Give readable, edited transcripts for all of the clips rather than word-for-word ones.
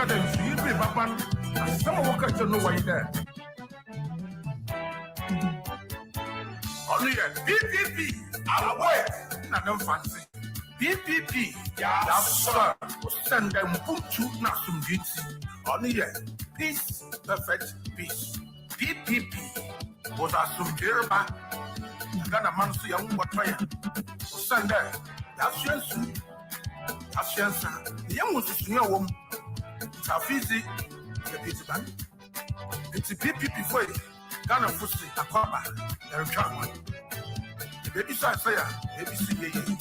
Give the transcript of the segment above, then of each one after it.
got a few people, some of them don't know why there. Only a PPP, our way, not them fancy. PPP, yeah, sir, send them put to Nasum Gitsi. Only a peace, perfect peace. PPP was a Sumdirba. Ghana man so young but fire. Sunday, that's your suit. That's your son. The young was a senior woman. It's a fizzy, the pizza band. It's a PPP for you. Ghana Fussy, a copper, they're a charmer. The baby side fire, baby see,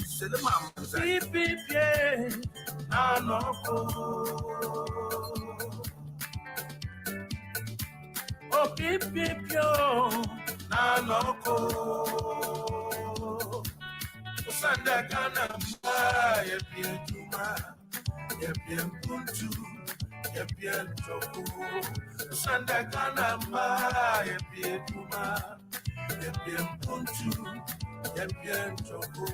say the mom. PPP, I know. Oh, PPP, Nanoko Sanda Ghana Yepien Tuma Yepien Puntu Yepien Choku Sanda Ghana Yepien Tuma Yepien Puntu Yepien Choku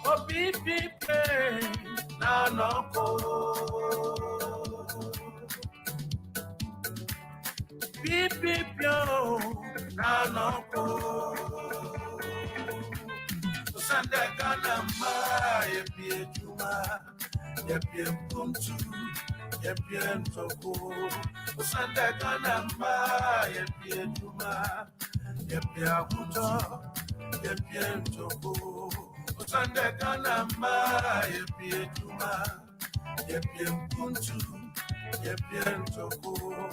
Oh PPP Nanoko Pipipio, Nanoko, Sanda Ganama, Yepien Juma, Yepien Puntu, Yepien Toko, Sanda Ganama, Yepien Juma, Yepien Punto, Yepien Toko, Sanda Ganama, Yepien Juma, Yepien Puntu. Yepien Toko,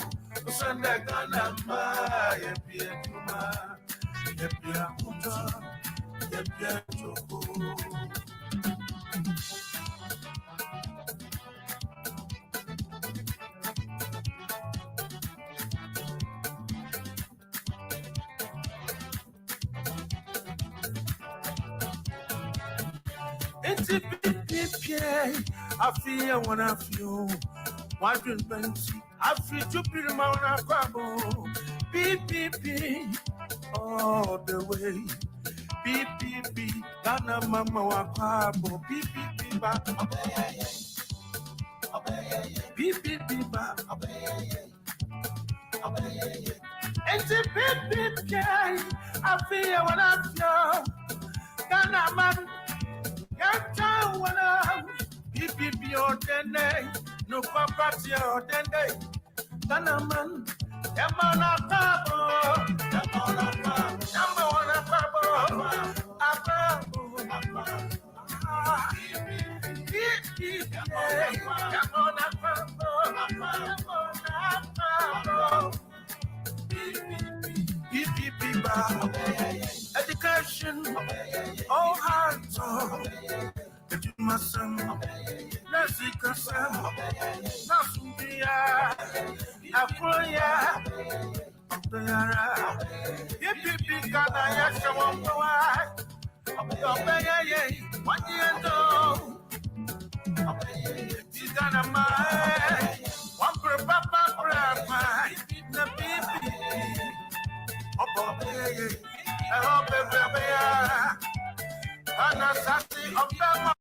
Sanda Ganama, Yepien Tuma, Yepien Punta, Yepien Toko. It's a PPP, I feel one of you. One twenty, I feel to be the man of Crabo. PPP, all the way. PPP, Ghana Mama Crabo. PPP, PPP, it's a PPP, I feel one of you. Ghana man, Gata one of PPP or 10 days. No papa or 10 days. Ghana man, Yamana Pabo, Yamana Pabo, Education, all hands on. Education, Nasikasa, Nasumbia, Afoya, Abdayara, Yipi Ghana Yashawa, Obey, 1 year old, Ghana Mai, one per Papa Grandma, the baby, Obey, I hope baby, of them.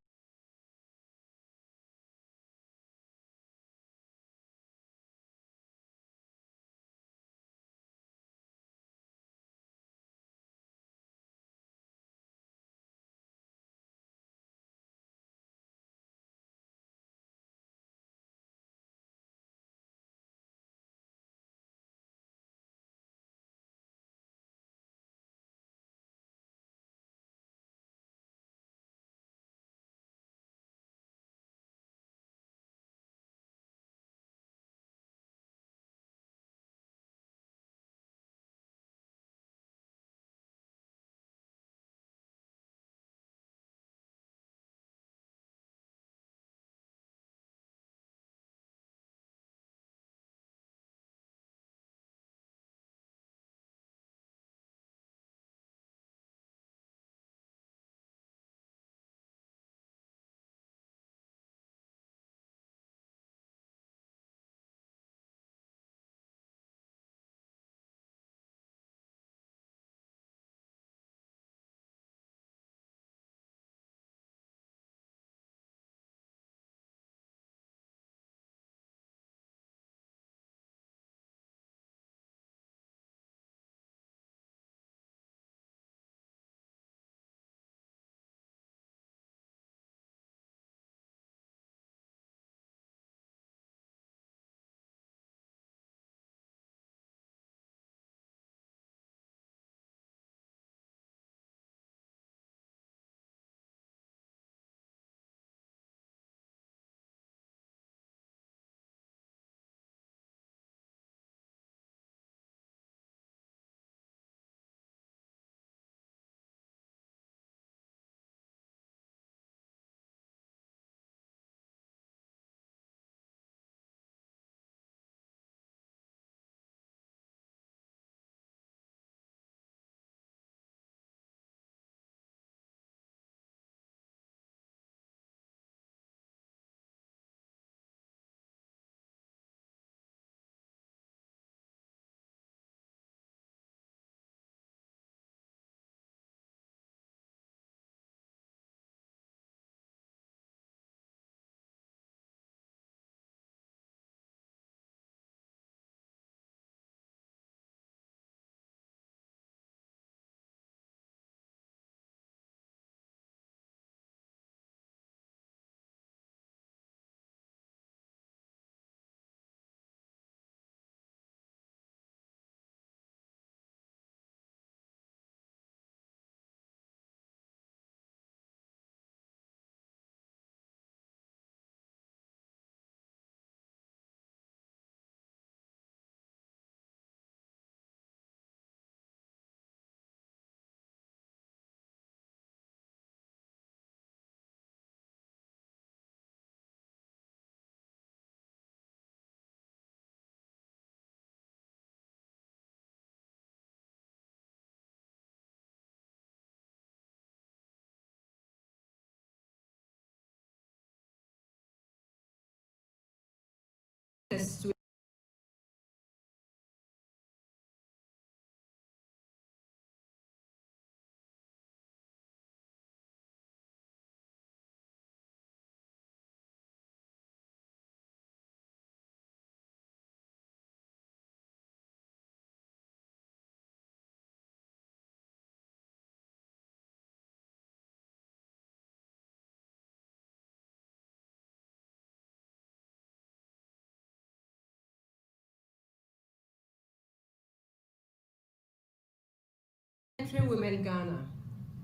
Mentoring Women Ghana,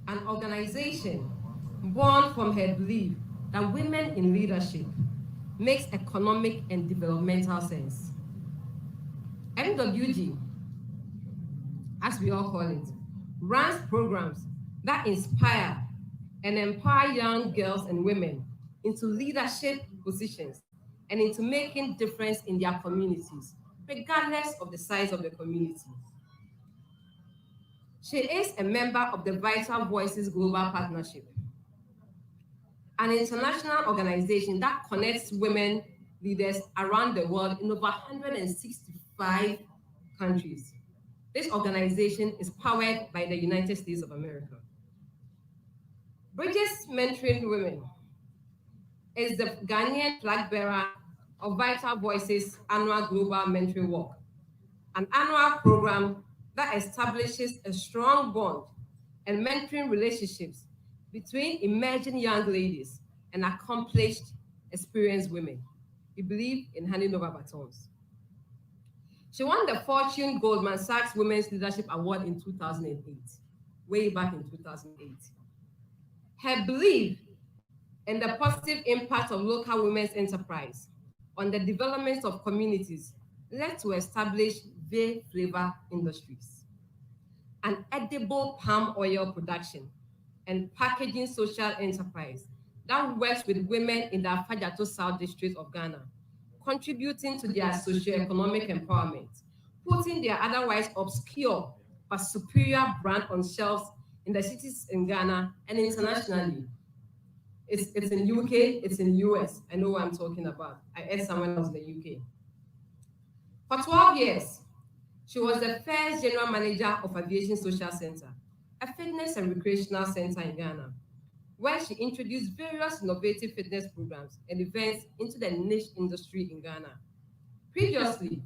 an organization born from her belief that women in leadership makes economic and developmental sense. MWG, as we all call it, runs programs that inspire and empower young girls and women into leadership positions and into making difference in their communities, regardless of the size of the community. She is a member of the Vital Voices Global Partnership, an international organization that connects women leaders around the world in over 165 countries. This organization is powered by the United States of America. Brigitte's Mentoring Women is the Ghanaian Flagbearer of Vital Voices Annual Global Mentoring Walk, an annual program that establishes a strong bond and mentoring relationships between emerging young ladies and accomplished, experienced women. We believe in handing over batons. She won the Fortune Goldman Sachs Women's Leadership Award in 2008, way back in 2008. Her belief in the positive impact of local women's enterprise on the development of communities led to establish Bay Flavor Industries, an edible palm oil production and packaging social enterprise that works with women in the Afajato South District of Ghana, contributing to their socio-economic empowerment, putting their otherwise obscure but superior brand on shelves in the cities in Ghana and internationally. It's in UK, it's in US. I know what I'm talking about. I ate someone else in the UK. For 12 years, she was the first general manager of Aviation Social Center, a fitness and recreational center in Ghana, where she introduced various innovative fitness programs and events into the niche industry in Ghana. Previously,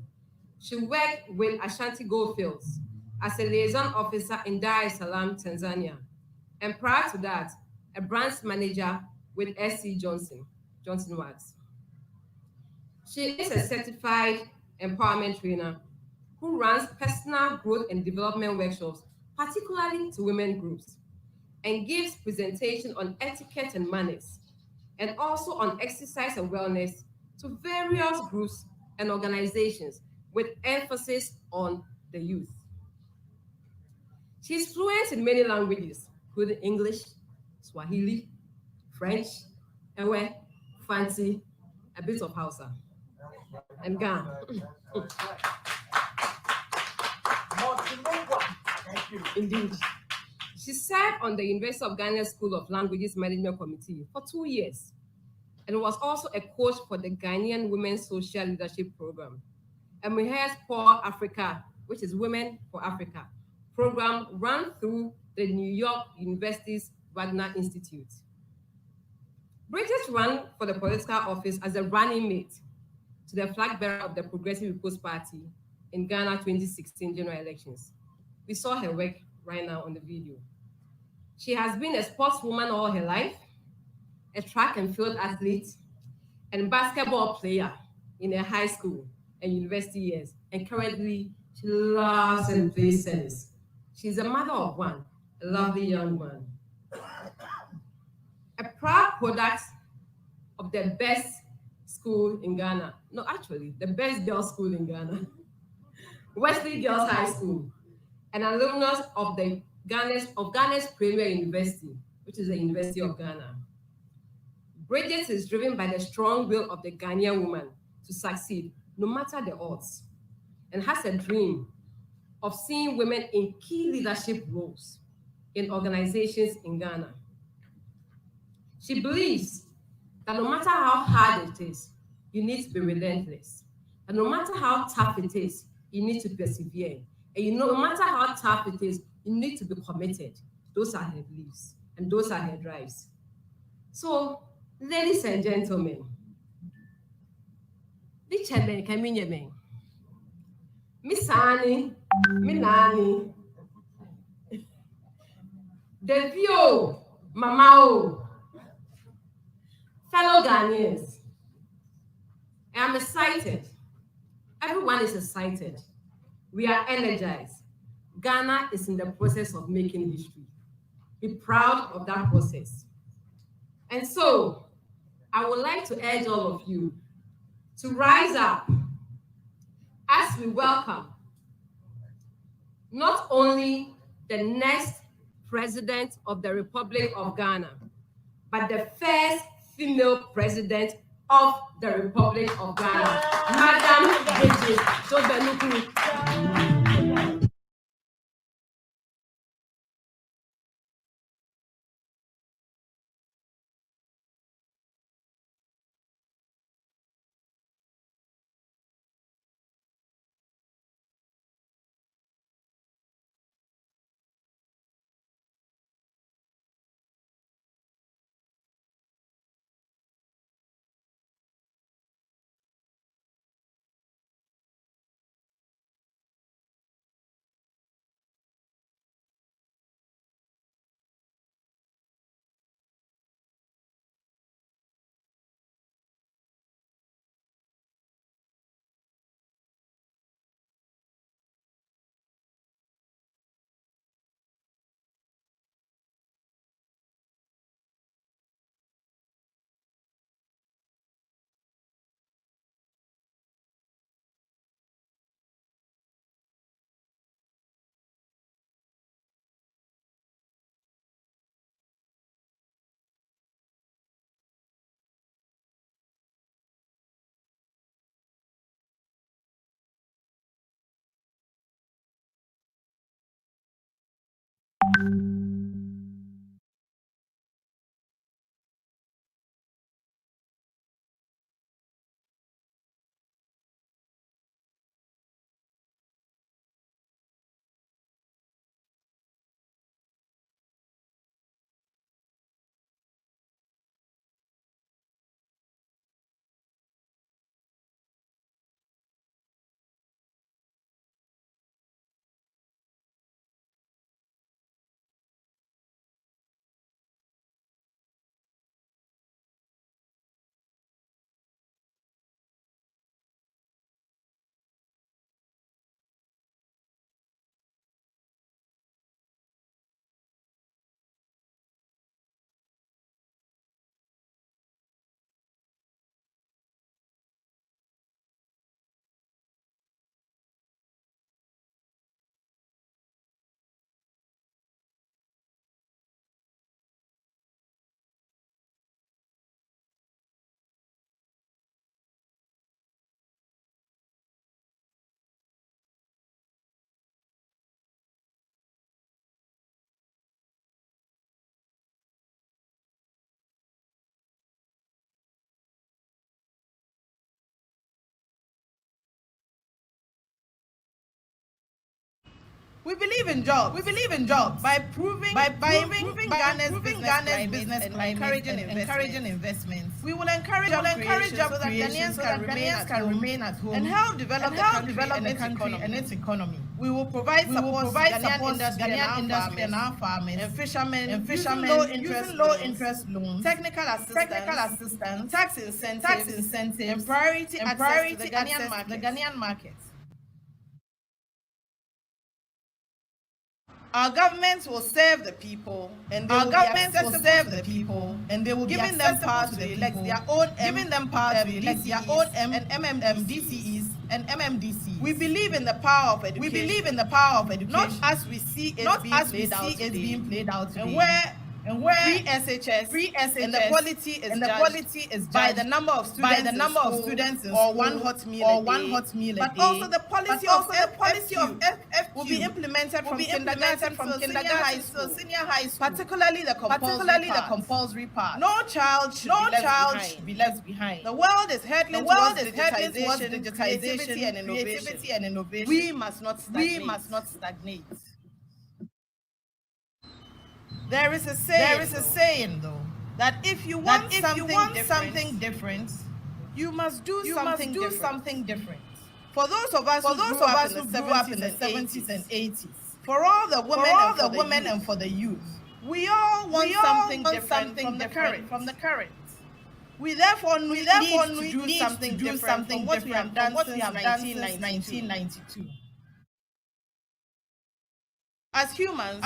she worked with Ashanti Goldfields as a liaison officer in Dar es Salaam, Tanzania, and prior to that, a branch manager with SC Johnson Wax. She is a certified empowerment trainer who runs personal growth and development workshops, particularly to women groups, and gives presentation on etiquette and manners, and also on exercise and wellness to various groups and organizations with emphasis on the youth. She's fluent in many languages, including English, Swahili, French, Ewe, Fancy, a bit of Hausa, and Ghana. Indeed. She served on the University of Ghana School of Languages Management Committee for 2 years and was also a coach for the Ghanaian Women's Social Leadership Program. And we have Poor Africa, which is Women for Africa, program run through the New York University's Wagner Institute. Brigitte ran for the political office as a running mate to the flag bearer of the Progressive People's Party in Ghana 2016 general elections. We saw her work right now on the video. She has been a sportswoman all her life, a track and field athlete, and basketball player in her high school and university years, and currently she loves and plays tennis. She's a mother of one, a lovely young man. A proud product of the best school in Ghana. No, actually, the best girls' school in Ghana, Wesley Girls High School, an alumnus of Ghana's premier university, which is the University of Ghana. Brigitte is driven by the strong will of the Ghanaian woman to succeed, no matter the odds, and has a dream of seeing women in key leadership roles in organizations in Ghana. She believes that no matter how hard it is, you need to be relentless. And no matter how tough it is, you need to persevere. And no matter how tough it is, you need to be committed. Those are her beliefs, and those are her drives. So, ladies and gentlemen, Miss Annie, Minani, Devio, Mamao, fellow Ghanaians, I'm excited. Everyone is excited. We are energized. Ghana is in the process of making history. Be proud of that process. And so, I would like to urge all of you to rise up as we welcome not only the next president of the Republic of Ghana, but the first female president of the Republic of Ghana, Madam Brigitte Dzogbenuku. We believe in jobs. We believe in jobs by proving Ghana's business climate, encouraging investments. We will encourage job creation so that Ghanaians can remain at home and help develop the country and its economy. We will provide support to Ghanaian industry and our farmers and fishermen using low interest loans, technical assistance, tax incentives, and priority access to the Ghanaian market. Our governments will serve the people, and they will be giving them power to elect their own and MMDCEs and MMDCs. We believe in the power of education. Not as we see it being played out today. And where free SHS and the quality is by the number of students in or one hot meal a day. But also the policy of FQ will be implemented from kindergarten to senior high school, particularly the compulsory part. No child should be left behind. The world is heading towards digitization, creativity and innovation. We must not stagnate. There is a saying though that if you want something different, you must do something different. For those of us who grew up in the 70s and 80s, for all the women and for the youth, we all want something different from the current. We therefore need to do something different from what we have done since 1992. As humans,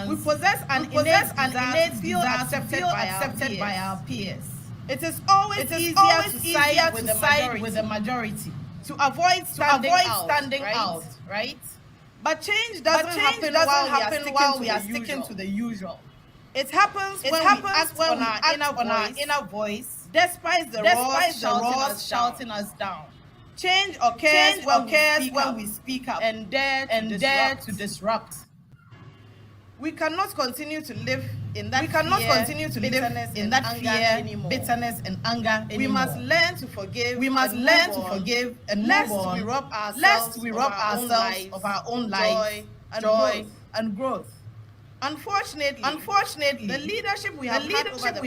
we possess an innate desire to feel accepted by our peers. It is always easier to side with the majority, to avoid standing out, right? But change doesn't happen while we are sticking to the usual. It happens when we act on our inner voice, despite the roars shouting us down. Change occurs when we speak up and dare to disrupt. We cannot continue to live in that fear, bitterness, and anger anymore. We must learn to forgive. And move on. Lest we rob ourselves of our own lives, joy, and growth. Unfortunately, the leadership we have had over the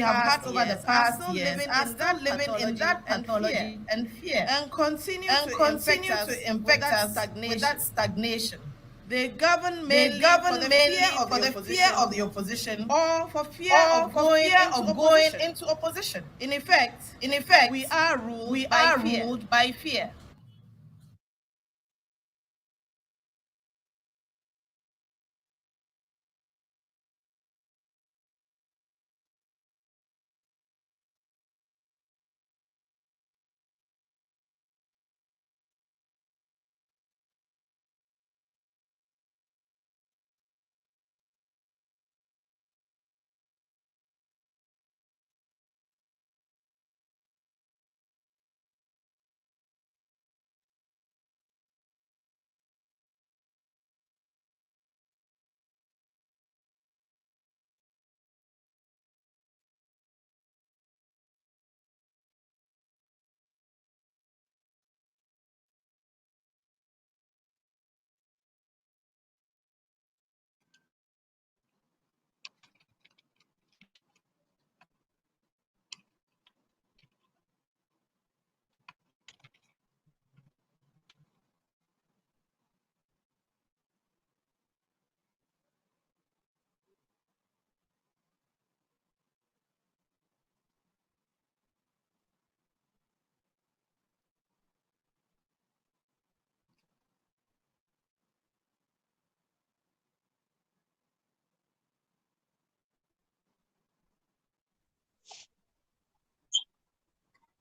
past years are still living in that pathology and fear, and continue to infect us with that stagnation. They govern mainly for the fear of the opposition, or for fear of going into opposition. In effect, we are ruled by fear.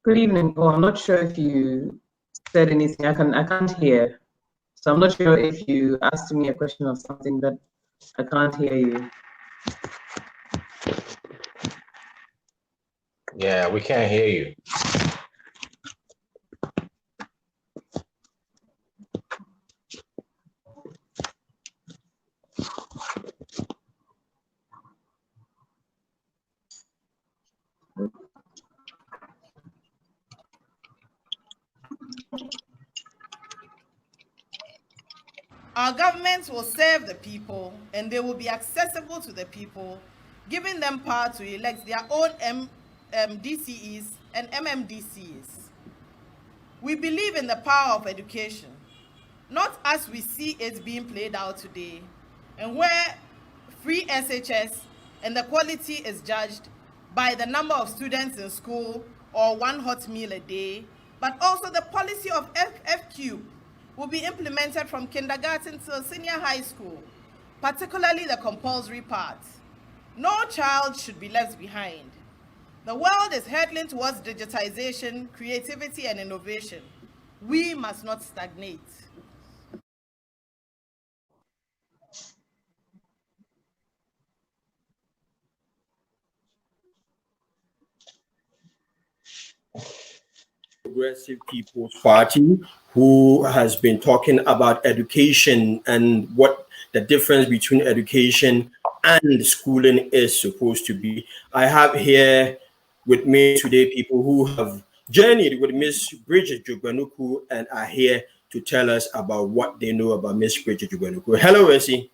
Good evening, Paul. I'm not sure if you said anything. I can't hear. So I'm not sure if you asked me a question of something, but I can't hear you. Yeah, we can't hear you. Our governments will serve the people, and they will be accessible to the people, giving them power to elect their own DCEs and MMDCs. We believe in the power of education, not as we see it being played out today, and where free SHS and the quality is judged by the number of students in school or one hot meal a day, but also the policy of FQ will be implemented from kindergarten to senior high school, particularly the compulsory part. No child should be left behind. The world is hurtling towards digitization, creativity, and innovation. We must not stagnate. Progressive People's Party, who has been talking about education and what the difference between education and schooling is supposed to be. I have here with me today people who have journeyed with Miss Brigitte Dzogbenuku and are here to tell us about what they know about Miss Brigitte Dzogbenuku. Hello, Essie.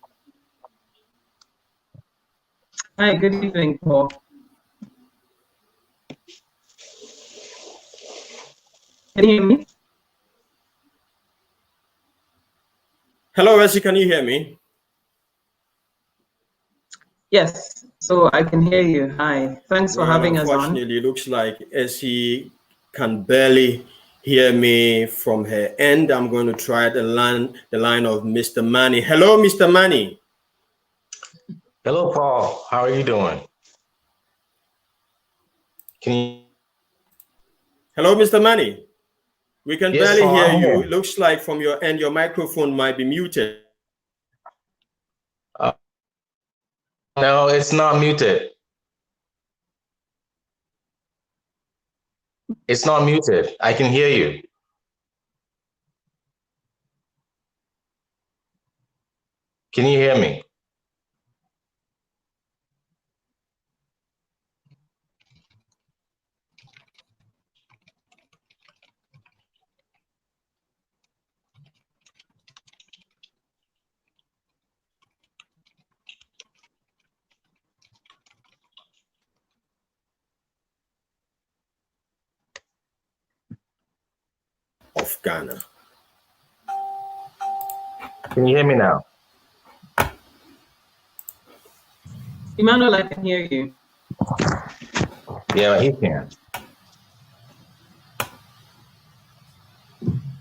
Hi, good evening, Paul. Can you hear me? Hello, Essie, can you hear me? Yes, so I can hear you. Hi, thanks for having us on. Unfortunately, it looks like Essie can barely hear me from her end. I'm going to try the line of Mr. Manny. Hello, Mr. Manny. Hello, Paul. How are you doing? Can you? Hello, Mr. Manny. We can Yes, barely Paul. hear I'm you. here. It looks like from your end, your microphone might be muted. No, it's not muted. It's not muted. I can hear you. Can you hear me? Of Ghana. Can you hear me now? Emmanuel, I can hear you. Yeah, he can.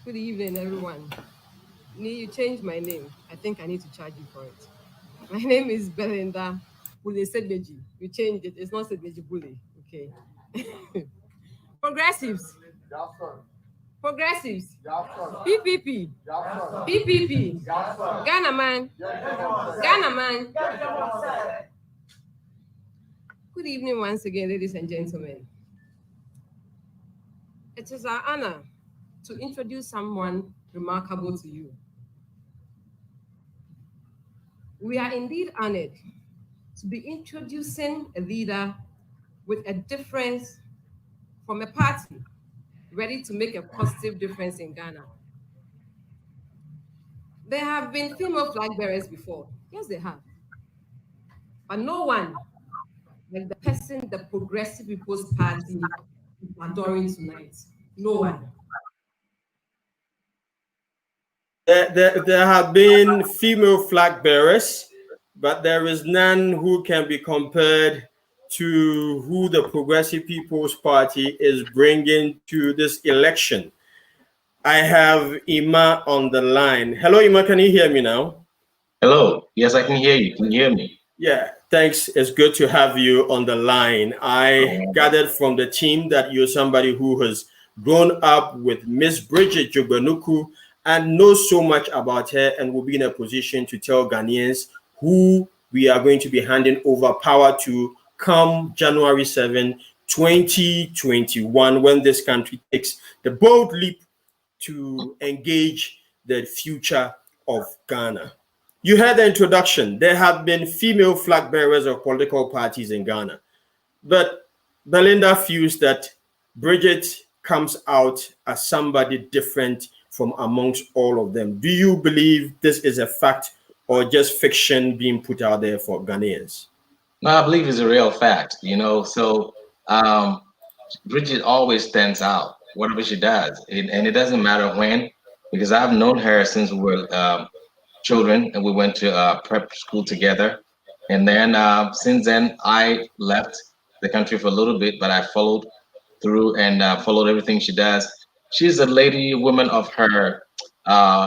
Good evening, everyone. You changed my name. I think I need to charge you for it. My name is Belinda Bule Sedbeji. You changed it. It's not Sedbeji Bule. Okay. Progressives. Progressives. PPP. PPP. Ghana man. Ghana man. Good evening once again, ladies and gentlemen. It is our honor to introduce someone remarkable to you. We are indeed honored to be introducing a leader with a difference from a party ready to make a positive difference in Ghana. There have been female flag bearers before. Yes, they have. But no one like the person the Progressive People's Party is adoring tonight. No one. There have been female flag bearers, but there is none who can be compared to who the Progressive People's Party is bringing to this election. I have Ima on the line. Hello, Ima, can you hear me now? Hello. Yes, I can hear you. Can you hear me? Yeah, thanks. It's good to have you on the line. I gathered from the team that you're somebody who has grown up with Miss Brigitte Dzogbenuku and knows so much about her and will be in a position to tell Ghanaians who we are going to be handing over power to come January 7, 2021, when this country takes the bold leap to engage the future of Ghana. You heard the introduction. There have been female flag bearers of political parties in Ghana. But Belinda feels that Brigitte comes out as somebody different from amongst all of them. Do you believe this is a fact or just fiction being put out there for Ghanaians? No, I believe it's a real fact, you know. So Bridget always stands out, whatever she does. And it doesn't matter when, because I've known her since we were children and we went to prep school together. And then since then, I left the country for a little bit, but I followed through and followed everything she does. She's a lady, woman of her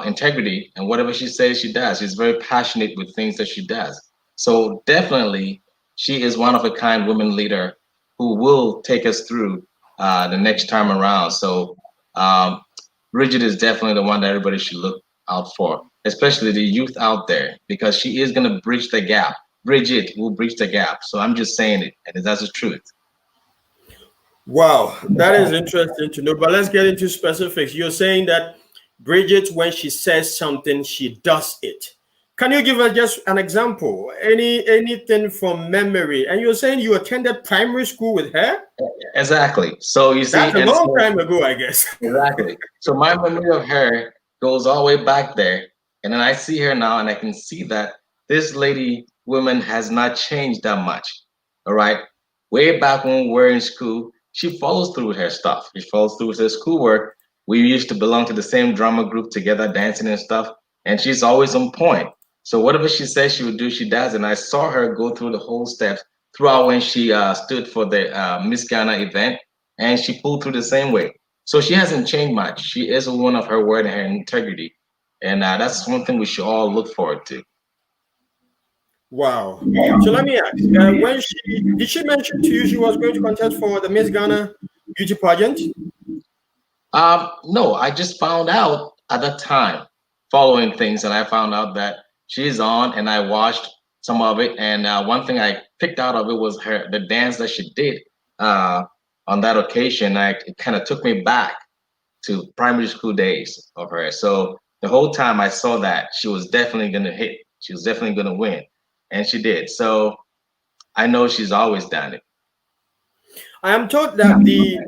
integrity, and whatever she says, she does. She's very passionate with things that she does. So definitely, she is one of a kind woman leader who will take us through the next time around. So Bridget is definitely the one that everybody should look out for, especially the youth out there, because she is going to bridge the gap. Bridget will bridge the gap. So I'm just saying it, and that's the truth. Wow, that is interesting to know. But let's get into specifics. You're saying that Bridget, when she says something, she does it. Can you give us just an example? Anything from memory? And you're saying you attended primary school with her? Exactly. So you see, that's a long time ago, I guess. Exactly. So my memory of her goes all the way back there. And then I see her now and I can see that this lady, woman, has not changed that much. All right. Way back when we were in school, she follows through with her stuff. She follows through with her schoolwork. We used to belong to the same drama group together, dancing and stuff. And she's always on point. So whatever she says she would do, she does. And I saw her go through the whole steps throughout when she stood for the Miss Ghana event. And she pulled through the same way. So she hasn't changed much. She is a woman of her word and her integrity. And that's one thing we should all look forward to. Wow. So let me ask, when did she mention to you she was going to contest for the Miss Ghana beauty pageant? No, I just found out at that time, following things, and I found out that she's on, and I watched some of it. And one thing I picked out of it was the dance that she did uh, on that occasion. It kind of took me back to primary school days of her. So the whole time I saw that she was definitely going to hit, she was definitely going to win, and she did. So I know she's always done it. I am told that the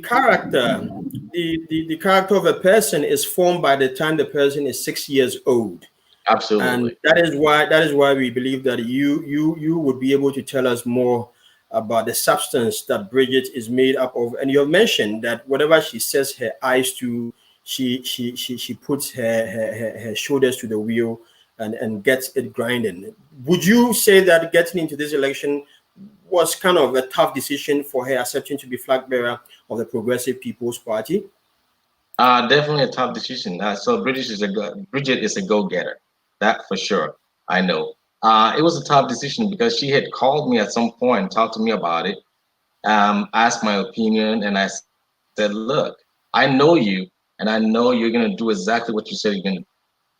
character, the character of a person is formed by the time the person is 6 years old. Absolutely. And that is why we believe that you would be able to tell us more about the substance that Brigitte is made up of. And you have mentioned that whatever she sets her eyes to, she puts her shoulders to the wheel and gets it grinding. Would you say that getting into this election was kind of a tough decision for her, accepting to be flag bearer of the Progressive People's Party? Definitely a tough decision. So Bridget is a go-getter, that for sure. I know. It was a tough decision because she had called me at some point, talked to me about it, asked my opinion, and I said, "Look, I know you, and I know you're gonna do exactly what you said you're gonna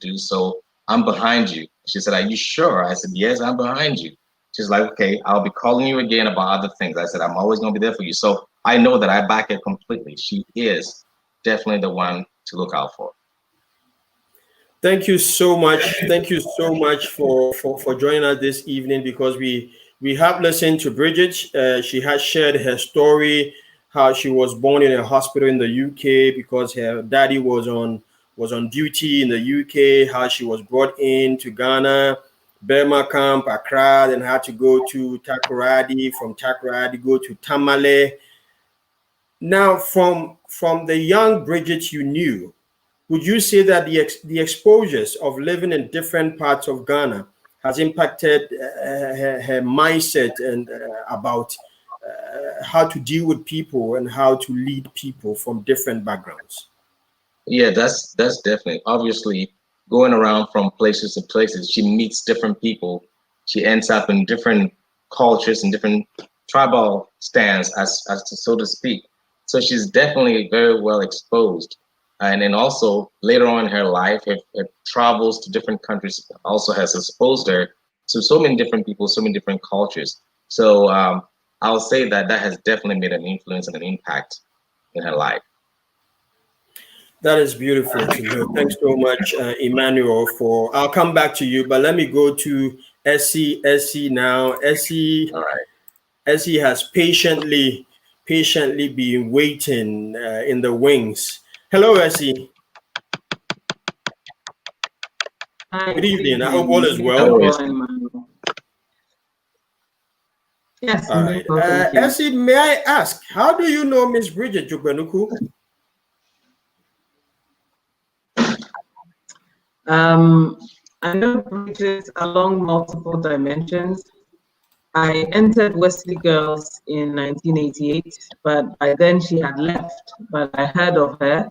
do. So I'm behind you." She said, "Are you sure?" I said, "Yes, I'm behind you." She's like, "Okay, I'll be calling you again about other things." I said, "I'm always gonna be there for you." So I know that I back her completely. She is definitely the one to look out for. Thank you so much. Thank you so much for joining us this evening, because we have listened to Brigitte. She has shared her story, how she was born in a hospital in the UK because her daddy was on duty in the UK, how she was brought in to Ghana, Burma camp, Accra, then had to go to Takoradi, from Takoradi go to Tamale. Now, from the young Brigitte you knew, would you say that the exposures of living in different parts of Ghana has impacted her mindset and about how to deal with people and how to lead people from different backgrounds? Yeah, that's definitely obviously going around from places to places. She meets different people. She ends up in different cultures and different tribal stands, as to, so to speak. So she's definitely very well exposed. And then also later on in her life, if travels to different countries also has exposed her to so many different people, so many different cultures. So I'll say that that has definitely made an influence and an impact in her life. That is beautiful to know. Thanks so much, Emmanuel. I'll come back to you, but let me go to Essie. Essie now. Essie. All right. Essie has patiently been waiting in the wings. Hello, Essie. Hi, Good evening. I hope evening. all is well. Hello, Emmanuel. Yes, All right. well, thank you. Essie, may I ask, how do you know Miss Brigitte Dzogbenuku? I know Bridget along multiple dimensions. I entered Wesley Girls in 1988, but by then she had left. But I heard of her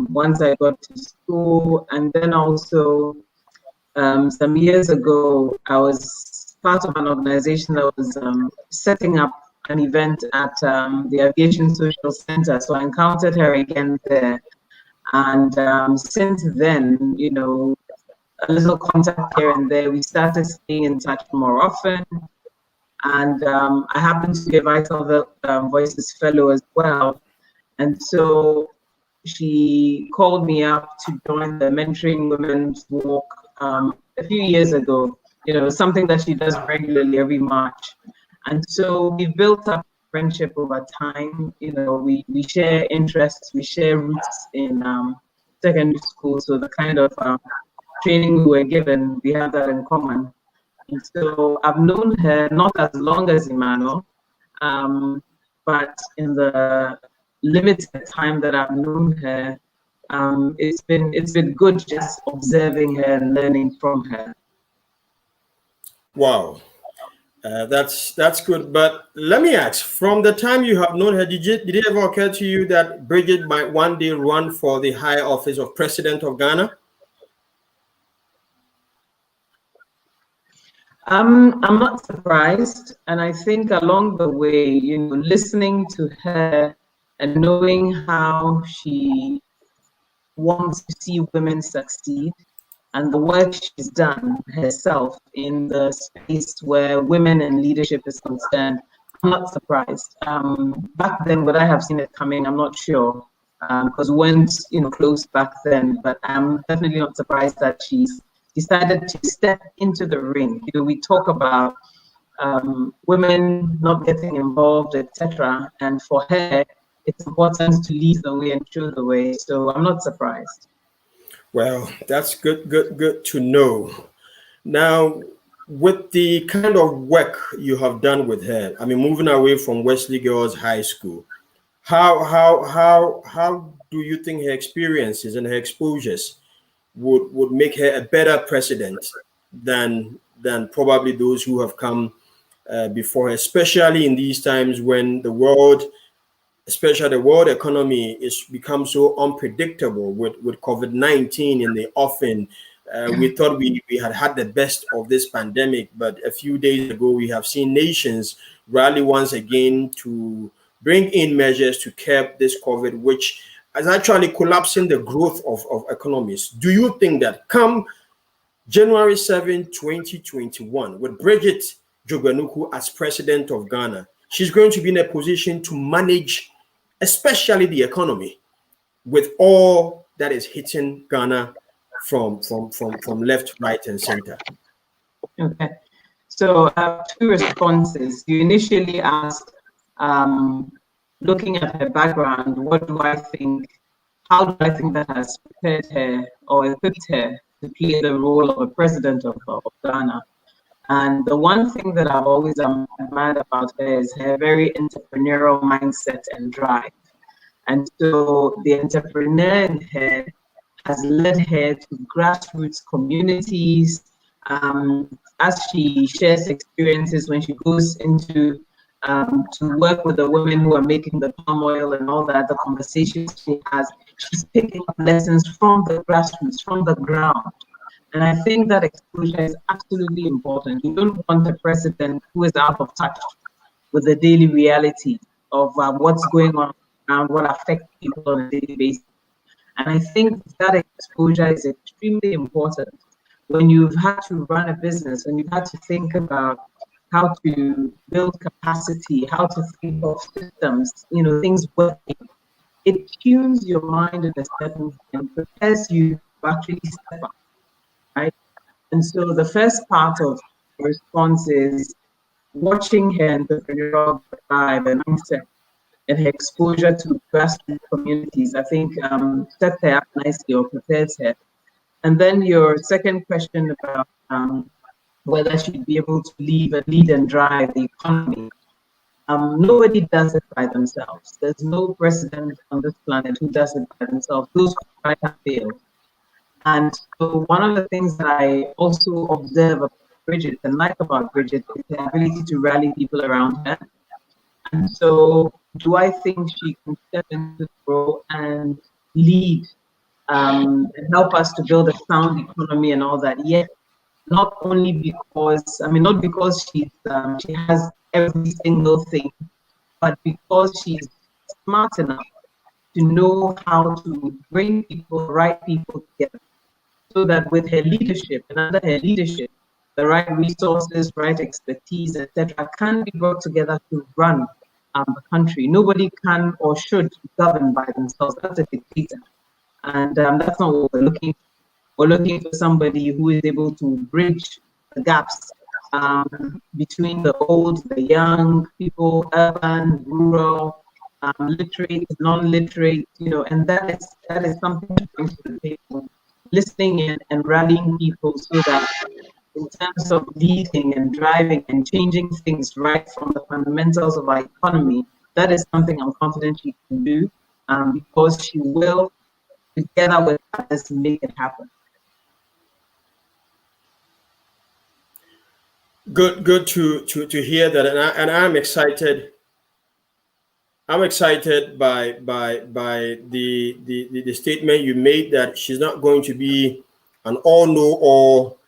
once I got to school, and then also some years ago, I was part of an organization that was setting up an event at the Aviation Social Center. So I encountered her again there. And since then, you know, a little contact here and there. We started staying in touch more often. And I happened to be a Vital Voices Fellow as well. And so she called me up to join the Mentoring Women's Walk a few years ago. You know, something that she does regularly every March. And so we built up friendship over time. You know, we share interests, we share roots in secondary school. So the kind of training we were given, we have that in common. And so I've known her not as long as Emmanuel, but in the limited time that I've known her, it's been good just observing her and learning from her. Wow. That's good. But let me ask, from the time you have known her, did it ever occur to you that Brigitte might one day run for the high office of President of Ghana? I'm not surprised, and I think along the way, listening to her and knowing how she wants to see women succeed and the work she's done herself in the space where women in leadership is concerned, I'm not surprised. Back then, would I have seen it coming? I'm not sure, because we weren't, close back then. But I'm definitely not surprised that she's decided to step into the ring. We talk about women not getting involved, etc. And for her, it's important to lead the way and show the way. So I'm not surprised. Well, that's good to know. Now, with the kind of work you have done with her, I mean, moving away from Wesley Girls High School, how do you think her experiences and her exposures would make her a better president than probably those who have come before her, especially in these times when especially the world economy is become so unpredictable with COVID-19 in the offing. We thought we had the best of this pandemic, but a few days ago we have seen nations rally once again to bring in measures to curb this COVID, which is actually collapsing the growth of economies. Do you think that come January 7, 2021, with Brigitte Dzogbenuku as president of Ghana, she's going to be in a position to manage especially the economy with all that is hitting Ghana from left, right, and center? Okay. So I have two responses. You initially asked, looking at her background, how do I think that has prepared her or equipped her to play the role of a president of Ghana? And the one thing that I've always admired about her is her very entrepreneurial mindset and drive. And so the entrepreneur in her has led her to grassroots communities. As she shares experiences when she goes into to work with the women who are making the palm oil and all that, the conversations she has, she's picking up lessons from the grassroots, from the ground. And I think that exposure is absolutely important. You don't want a president who is out of touch with the daily reality of what's going on around, what affects people on a daily basis. And I think that exposure is extremely important when you've had to run a business, when you've had to think about how to build capacity, how to think of systems, things working. It tunes your mind in a certain way and prepares you to actually step up, right? And so the first part of the response is watching her entrepreneurial drive and mindset and her exposure to grassroots communities, I think sets her up nicely or prepares her. And then your second question about whether she'd be able to lead and drive the economy. Nobody does it by themselves. There's no president on this planet who does it by themselves. Those who try have failed. And so one of the things that I also observe about Brigitte and like about Brigitte is the ability to rally people around her. And so do I think she can step into the role and lead and help us to build a sound economy and all that? Yes, not only because, not because she has every single thing, but because she's smart enough to know how to bring people, right people together, so that with her leadership and under her leadership, the right resources, right expertise, etc., can be brought together to run the country. Nobody can or should govern by themselves. That's a dictator. And that's not what we're looking for. We're looking for somebody who is able to bridge the gaps between the old, the young, people, urban, rural, literate, non-literate, and that is something to bring to the table. Listening in and rallying people so that in terms of leading and driving and changing things right from the fundamentals of our economy, that is something I'm confident she can do because she will, together with others, make it happen. Good to hear that, and I'm excited. I'm excited by the statement you made that she's not going to be an all-know-all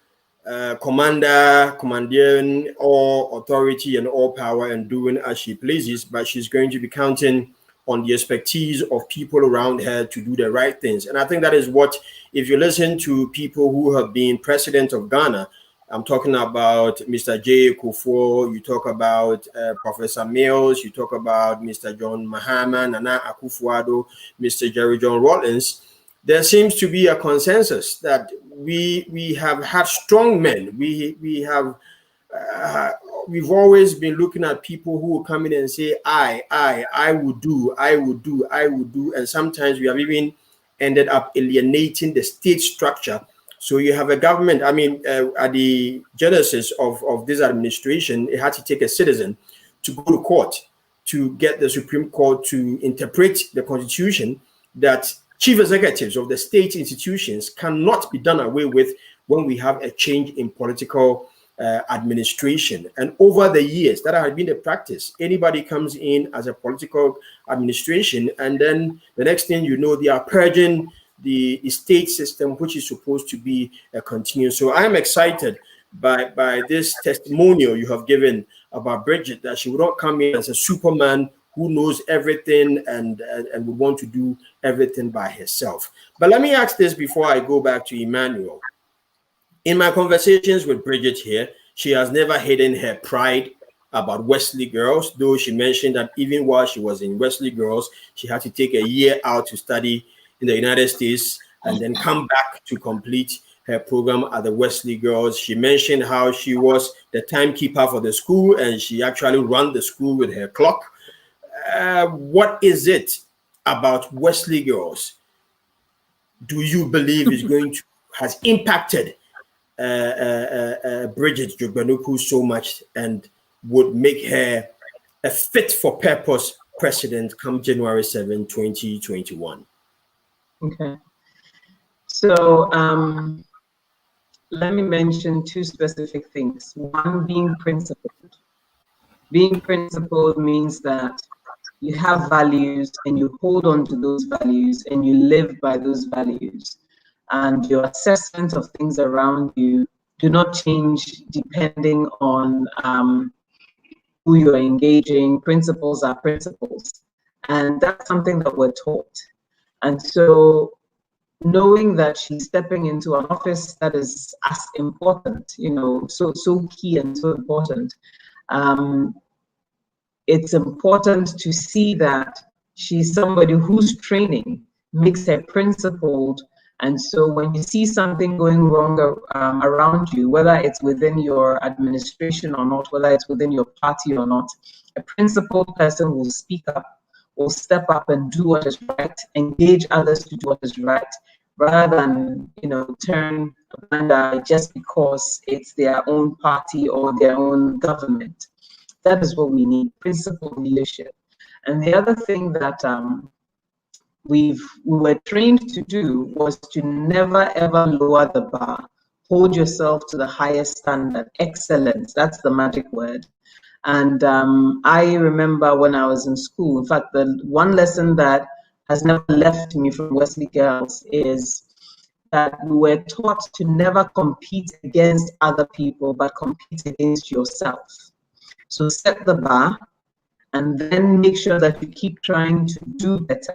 commanding all authority and all power and doing as she pleases, but she's going to be counting on the expertise of people around her to do the right things. And I think that is what, if you listen to people who have been president of Ghana, I'm talking about Mr. J. Kufuor, you talk about Professor Mills, you talk about Mr. John Mahama, Nana Akufo-Addo, Mr. Jerry John Rawlings, there seems to be a consensus that we have had strong men. We've always been looking at people who will come in and say, I would do, and sometimes we have even ended up alienating the state structure. So you have a government. I mean, at the genesis of this administration, it had to take a citizen to go to court to get the Supreme Court to interpret the Constitution that chief executives of the state institutions cannot be done away with when we have a change in political administration. And over the years, that has been the practice. Anybody comes in as a political administration, and then the next thing you know, they are purging the state system, which is supposed to be a continuous. So I am excited by this testimonial you have given about Brigitte, that she would not come in as a Superman who knows everything and would want to do everything by herself. But let me ask this before I go back to Emmanuel. In my conversations with Brigitte here, she has never hidden her pride about Wesley Girls, though she mentioned that even while she was in Wesley Girls, she had to take a year out to study in the United States and then come back to complete her program at the Wesley Girls. She mentioned how she was the timekeeper for the school and she actually ran the school with her clock. What is it about Wesley Girls do you believe is has impacted Brigitte Dzogbenuku so much and would make her a fit for purpose president come January 7, 2021? Okay. So let me mention two specific things. One, being principled. Being principled means that you have values and you hold on to those values and you live by those values. And your assessment of things around you do not change depending on who you're engaging. Principles are principles. And that's something that we're taught. And so knowing that she's stepping into an office that is as important, so key and so important, it's important to see that she's somebody whose training makes her principled. And so when you see something going wrong around you, whether it's within your administration or not, whether it's within your party or not, a principled person will speak up, will step up and do what is right, engage others to do what is right, rather than, turn a blind eye just because it's their own party or their own government. That is what we need, principled leadership. And the other thing that we were trained to do was to never ever lower the bar. Hold yourself to the highest standard, excellence, that's the magic word. And I remember when I was in school, in fact, the one lesson that has never left me from Wesley Girls is that we were taught to never compete against other people, but compete against yourself. So set the bar and then make sure that you keep trying to do better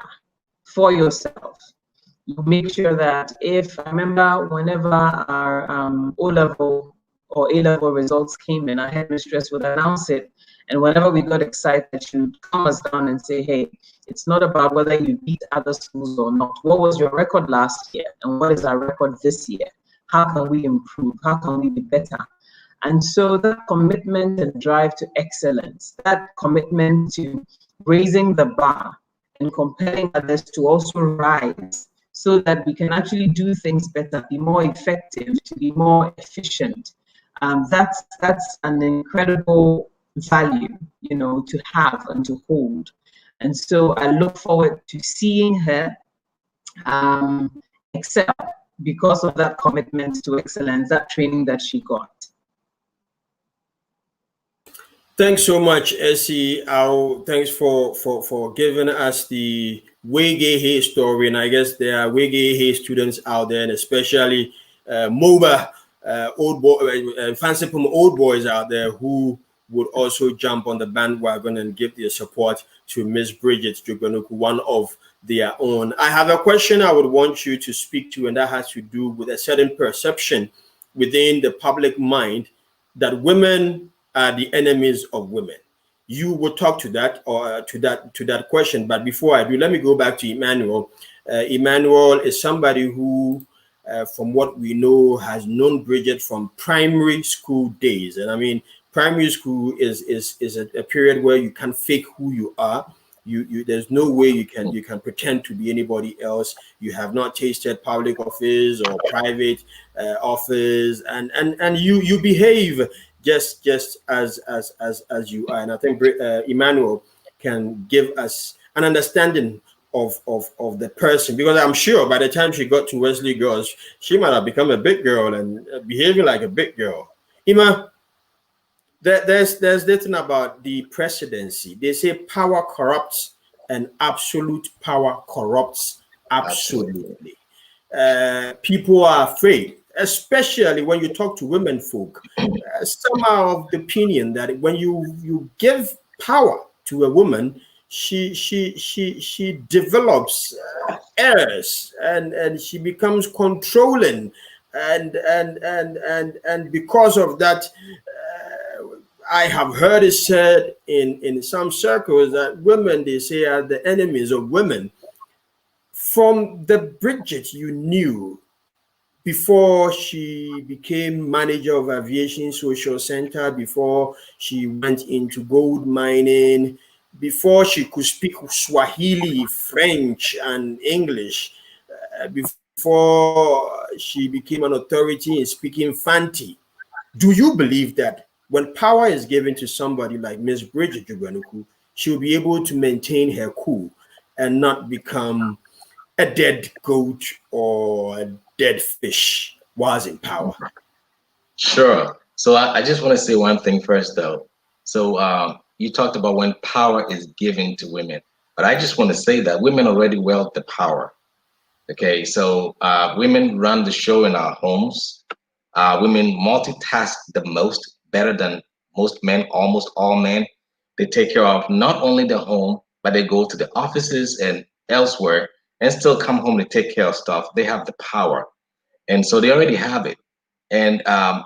for yourself. You make sure that I remember whenever our O-level or A-level results came in, our headmistress would announce it. And whenever we got excited, she would calm us down and say, hey, it's not about whether you beat other schools or not. What was your record last year? And what is our record this year? How can we improve? How can we be better? And so that commitment and drive to excellence, that commitment to raising the bar and compelling others to also rise so that we can actually do things better, be more effective, to be more efficient. That's an incredible value, to have and to hold. And so I look forward to seeing her excel because of that commitment to excellence, that training that she got. Thanks so much, Essie. Thanks for giving us the Wege story. And I guess there are Wege students out there, and especially MOBA fanciful old boys out there who would also jump on the bandwagon and give their support to Miss Brigitte Dzogbenuku, one of their own. I have a question I would want you to speak to, and that has to do with a certain perception within the public mind that women are the enemies of women. You will talk to that or to that question, but before I do, let me go back to Emmanuel. Emmanuel is somebody who, from what we know, has known Brigitte from primary school days, and I mean, primary school is a period where you can't fake who you are. You there's no way you can pretend to be anybody else. You have not tasted public office or private office, and you behave just as you are. And I think Emmanuel can give us an understanding of the person, because I'm sure by the time she got to Wesley Girls, she might have become a big girl and behaving like a big girl. Emma, there's this thing about the presidency. They say power corrupts, and absolute power corrupts absolutely. People are afraid, especially when you talk to women folk. Some are of the opinion that when you give power to a woman, she develops errors and she becomes controlling, and because of that. I have heard it said in some circles that women, they say, are the enemies of women. From the Brigitte you knew before she became manager of Aviation Social Center, before she went into gold mining, before she could speak Swahili, French, and English, before she became an authority in speaking Fanti, do you believe that when power is given to somebody like Miss Brigitte Dzogbenuku, she'll be able to maintain her cool and not become a dead goat or a dead fish while in power? Sure. So I just want to say one thing first, though. So you talked about when power is given to women, but I just want to say that women already wield the power. Okay, so women run the show in our homes. Women multitask the most, better than most men, almost all men. They take care of not only the home, but they go to the offices and elsewhere and still come home to take care of stuff. They have the power. And so they already have it. And I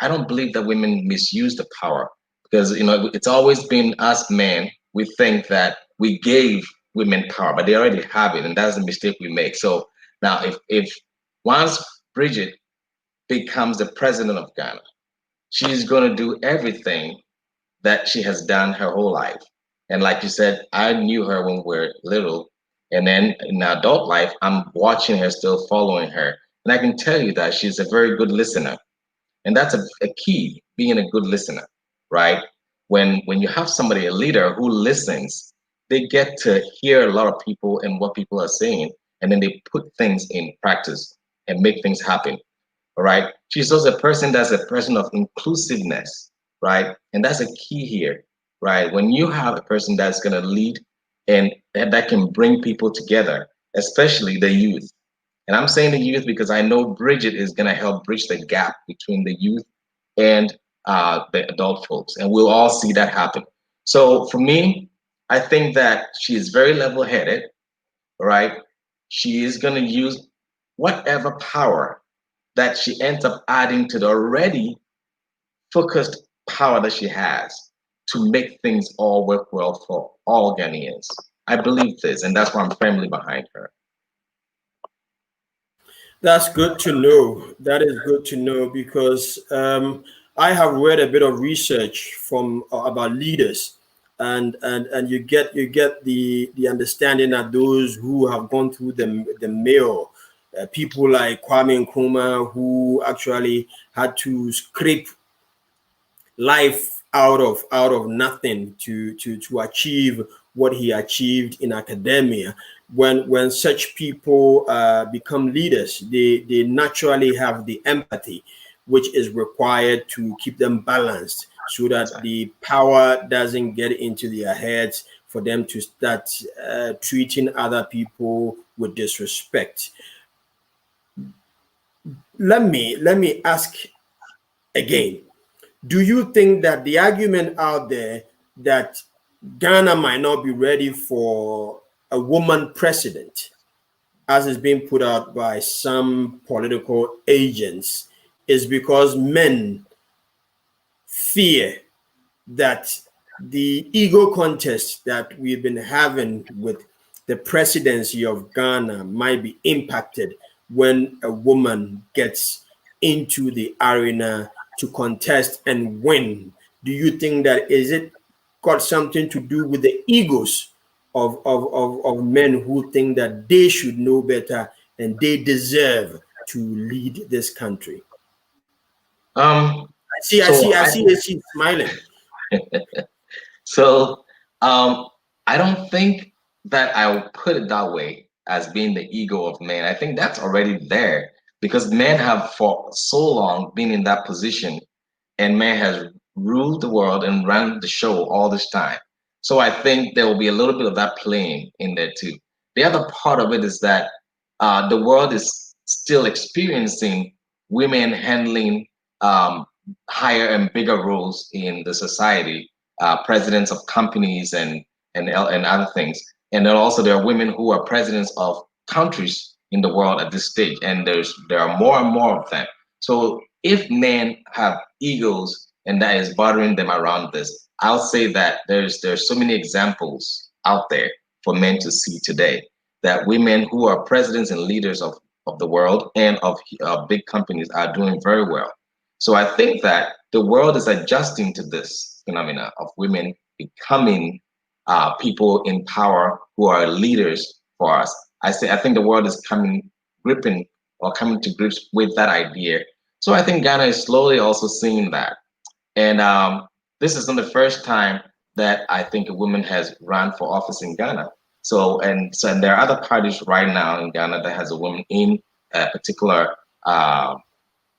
don't believe that women misuse the power, because it's always been us men. We think that we gave women power, but they already have it, and that's the mistake we make. So now, if once Brigitte becomes the president of Ghana, she's going to do everything that she has done her whole life. And like you said, I knew her when we were little, and then in adult life, I'm watching her, still following her, and I can tell you that she's a very good listener. And that's a key, being a good listener, right? When you have somebody, a leader who listens, they get to hear a lot of people and what people are saying, and then they put things in practice and make things happen. All right. She's also a person that's a person of inclusiveness, right? And that's a key here, right? When you have a person that's going to lead and that can bring people together, especially the youth. And I'm saying the youth because I know Brigitte is going to help bridge the gap between the youth and the adult folks. And we'll all see that happen. So for me, I think that she is very level-headed, right? She is going to use whatever power that she ends up adding to the already focused power that she has to make things all work well for all Ghanaians. I believe this, and that's why I'm firmly behind her. That's good to know. That is good to know, because I have read a bit of research from about leaders, and you get the understanding that those who have gone through the mill, people like Kwame Nkrumah, who actually had to scrape life out of nothing to achieve what he achieved in academia. When such people become leaders, they naturally have the empathy which is required to keep them balanced, so that the power doesn't get into their heads for them to start treating other people with disrespect. Let me ask again. Do you think that the argument out there that Ghana might not be ready for a woman president, as is being put out by some political agents, is because men fear that the ego contest that we've been having with the presidency of Ghana might be impacted when a woman gets into the arena to contest and win? Do you think that is it got something to do with the egos of men who think that they should know better and they deserve to lead this country? Um, I see she's smiling. So I don't think that I will put it that way as being the ego of man. I think that's already there because men have for so long been in that position and man has ruled the world and run the show all this time. So I think there will be a little bit of that playing in there too. The other part of it is that the world is still experiencing women handling higher and bigger roles in the society, presidents of companies and other things. And then also there are women who are presidents of countries in the world at this stage, and there are more and more of them. So if men have egos and that is bothering them around this, I'll say that there's so many examples out there for men to see today that women who are presidents and leaders of the world and of big companies are doing very well. So I think that the world is adjusting to this phenomena of women becoming people in power who are leaders for us. I think the world is coming to grips with that idea. So I think Ghana is slowly also seeing that. And this is not the first time that I think a woman has run for office in Ghana. And there are other parties right now in Ghana that has a woman in a particular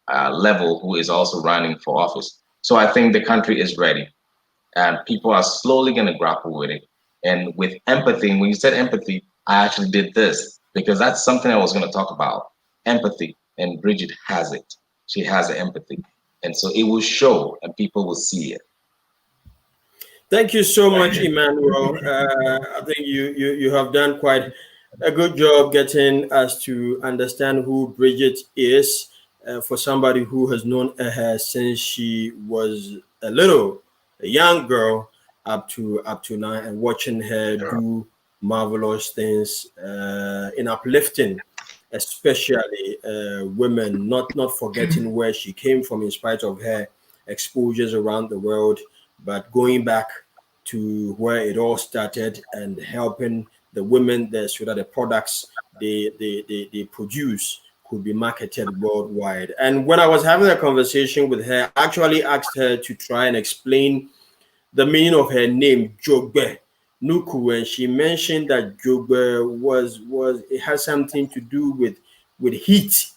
level who is also running for office. So I think the country is ready, and people are slowly going to grapple with it. And with empathy, when you said empathy, I actually did this because that's something I was going to talk about. Empathy, and Brigitte has it. She has the empathy, and so it will show, and people will see it. Thank you so much, Emmanuel. I think you have done quite a good job getting us to understand who Brigitte is. For somebody who has known her since she was a young girl, up to now, and watching her do marvelous things in uplifting, especially women, not forgetting where she came from in spite of her exposures around the world, but going back to where it all started and helping the women there so that the products they produce could be marketed worldwide. And when I was having a conversation with her, I actually asked her to try and explain the meaning of her name, Dzogbenuku, and she mentioned that Dzogbe it has something to do with heat.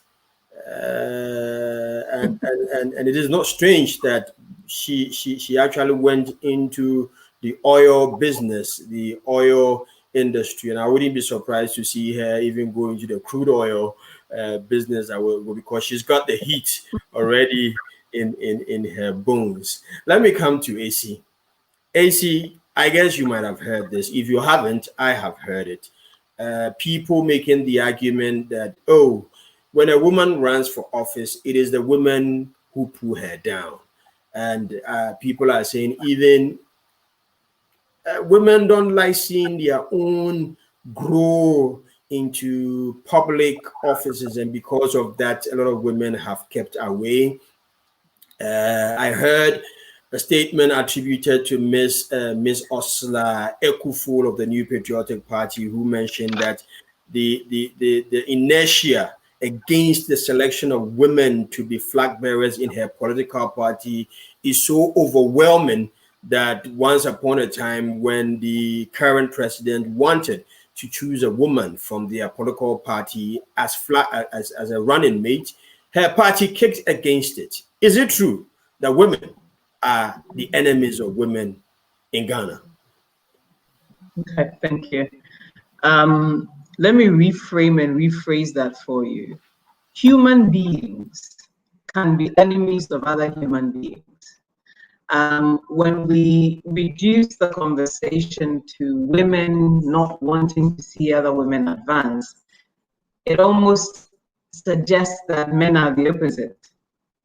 And it is not strange that she actually went into the oil business, the oil industry, and I wouldn't be surprised to see her even go into the crude oil business because she's got the heat already in her bones. Let me come to AC. AC, I guess you might have heard this. If you haven't, I have heard it. People making the argument that, when a woman runs for office, it is the women who pull her down. And people are saying even women don't like seeing their own grow into public offices. And because of that, a lot of women have kept away. I heard a statement attributed to Miss Osla Ekuful of the New Patriotic Party, who mentioned that the inertia against the selection of women to be flag bearers in her political party is so overwhelming that once upon a time, when the current president wanted to choose a woman from their political party as a running mate, her party kicked against it. Is it true that women are the enemies of women in Ghana? Okay, thank you. Let me reframe and rephrase that for you. Human beings can be enemies of other human beings. When we reduce the conversation to women not wanting to see other women advance, it almost suggests that men are the opposite,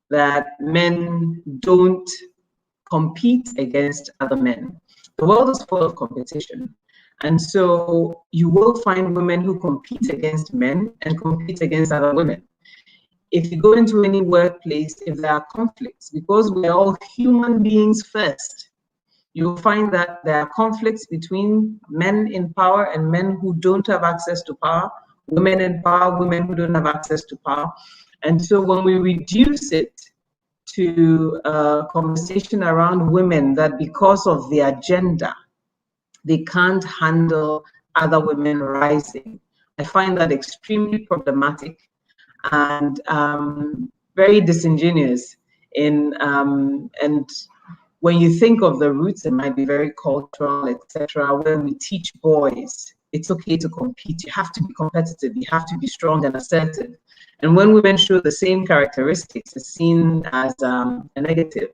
that men don't compete against other men. The world is full of competition. And so you will find women who compete against men and compete against other women. If you go into any workplace, if there are conflicts, because we're all human beings first, you will find that there are conflicts between men in power and men who don't have access to power, women in power, women who don't have access to power. And so when we reduce it to a conversation around women that because of their gender, they can't handle other women rising, I find that extremely problematic and very disingenuous and when you think of the roots, it might be very cultural, etc. When we teach boys, it's okay to compete. You have to be competitive. You have to be strong and assertive. And when women show the same characteristics, it's seen as a negative.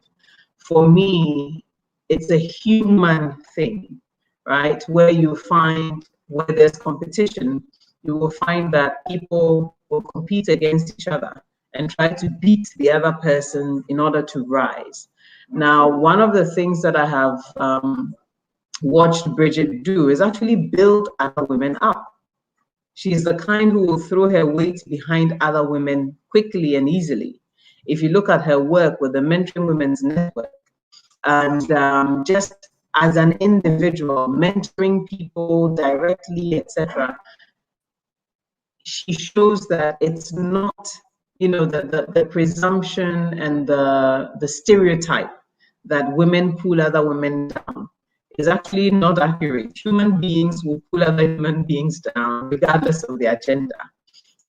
For me, it's a human thing, right? Where you find, where there's competition, you will find that people will compete against each other and try to beat the other person in order to rise. Now, one of the things that I have watched Brigitte do is actually build other women up. She's the kind who will throw her weight behind other women quickly and easily. If you look at her work with the Mentoring Women's Network, and just as an individual, mentoring people directly, etc., she shows that it's not, the presumption and the stereotype that women pull other women down is actually not accurate. Human beings will pull other human beings down regardless of their gender,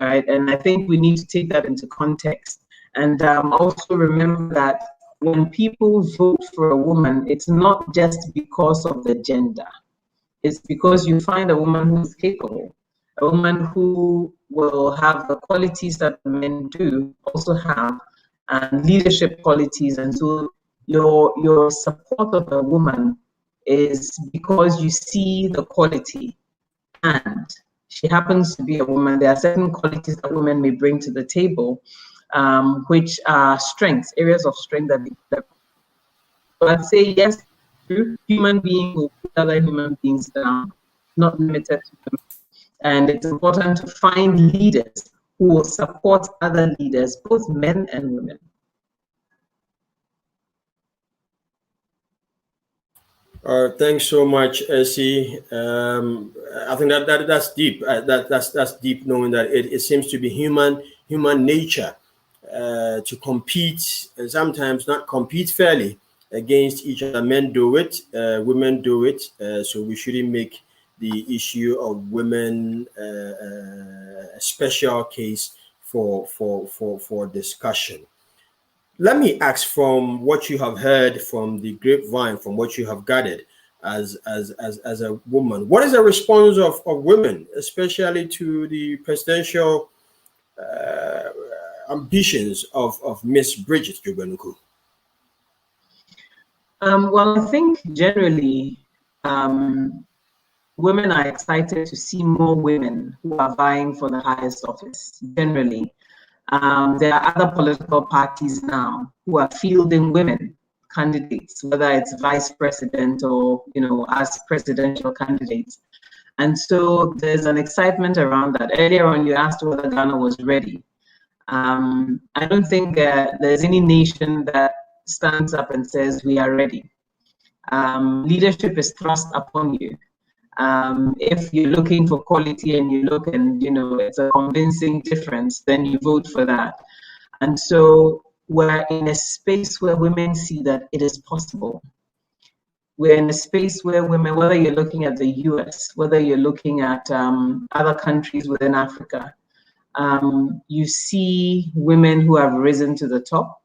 right? And I think we need to take that into context. And also remember that when people vote for a woman, it's not just because of the gender. It's because you find a woman who's capable, a woman who will have the qualities that men do also have, and leadership qualities. And so your support of a woman is because you see the quality and she happens to be a woman. There are certain qualities that women may bring to the table, which are strengths, areas of strength that they develop. So I'd say yes, human beings will put other human beings down, not limited to them. And it's important to find leaders who will support other leaders, both men and women. Thanks so much, Essie. I think that's deep. That's deep, knowing that it seems to be human nature to compete, and sometimes not compete fairly against each other. Men do it, women do it. So we shouldn't make the issue of women a special case for discussion. Let me ask, from what you have heard from the grapevine, from what you have gathered as a woman, what is the response of women, especially to the presidential ambitions of Miss Brigitte Dzogbenuku? Well, I think generally women are excited to see more women who are vying for the highest office, generally. There are other political parties now who are fielding women candidates, whether it's vice president or, as presidential candidates. And so there's an excitement around that. Earlier on, you asked whether Ghana was ready. I don't think there's any nation that stands up and says we are ready. Leadership is thrust upon you. If you're looking for quality and you look and it's a convincing difference, then you vote for that. And so we're in a space where women see that it is possible. We're in a space where women, whether you're looking at the US, whether you're looking at other countries within Africa, you see women who have risen to the top,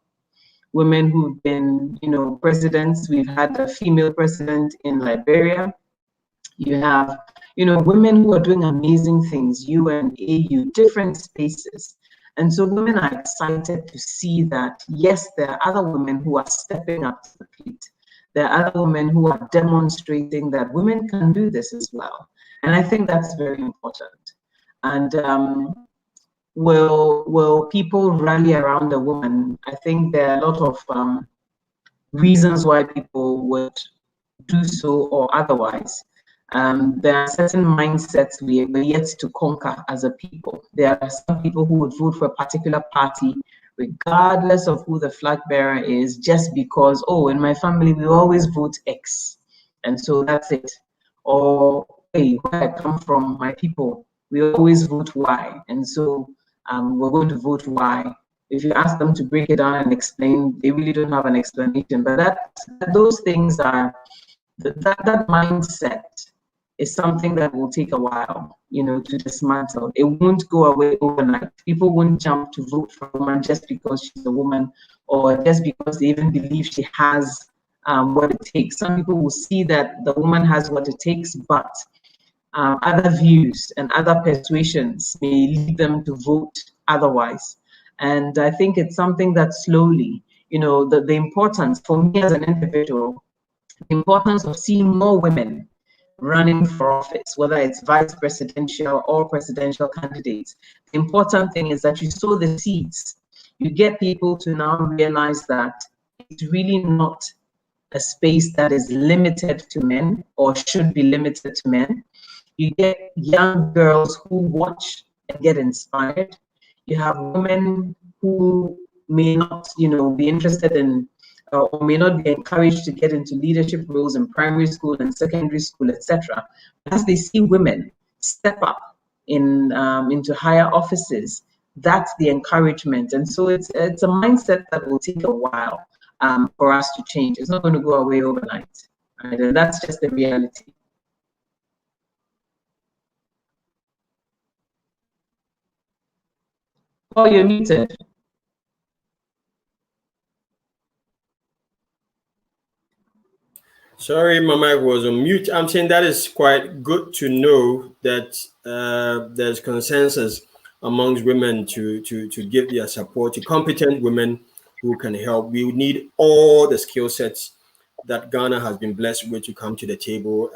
women who've been, presidents. We've had a female president in Liberia. You have, women who are doing amazing things, UN, AU, different spaces. And so women are excited to see that, yes, there are other women who are stepping up to the plate. There are other women who are demonstrating that women can do this as well. And I think that's very important. And will people rally around a woman? I think there are a lot of reasons why people would do so or otherwise. There are certain mindsets we're yet to conquer as a people. There are some people who would vote for a particular party, regardless of who the flag bearer is, just because, oh, in my family, we always vote X. And so that's it. Or, hey, where I come from, my people, we always vote Y. And so we're going to vote Y. If you ask them to break it down and explain, they really don't have an explanation. But those things are, that mindset is something that will take a while, to dismantle. It won't go away overnight. People won't jump to vote for a woman just because she's a woman or just because they even believe she has what it takes. Some people will see that the woman has what it takes, but other views and other persuasions may lead them to vote otherwise. And I think it's something that slowly, the importance for me as an individual, the importance of seeing more women running for office, whether it's vice presidential or presidential candidates. The important thing is that you sow the seeds. You get people to now realize that it's really not a space that is limited to men or should be limited to men. You get young girls who watch and get inspired. You have women who may not, be interested in or may not be encouraged to get into leadership roles in primary school and secondary school, etc. As they see women step up into higher offices, that's the encouragement. And so it's a mindset that will take a while for us to change. It's not going to go away overnight. Right? And that's just the reality. Oh, you're muted. Sorry, my mic was on mute. I'm saying that is quite good to know that there's consensus amongst women to give their support to competent women who can help. We need all the skill sets that Ghana has been blessed with to come to the table.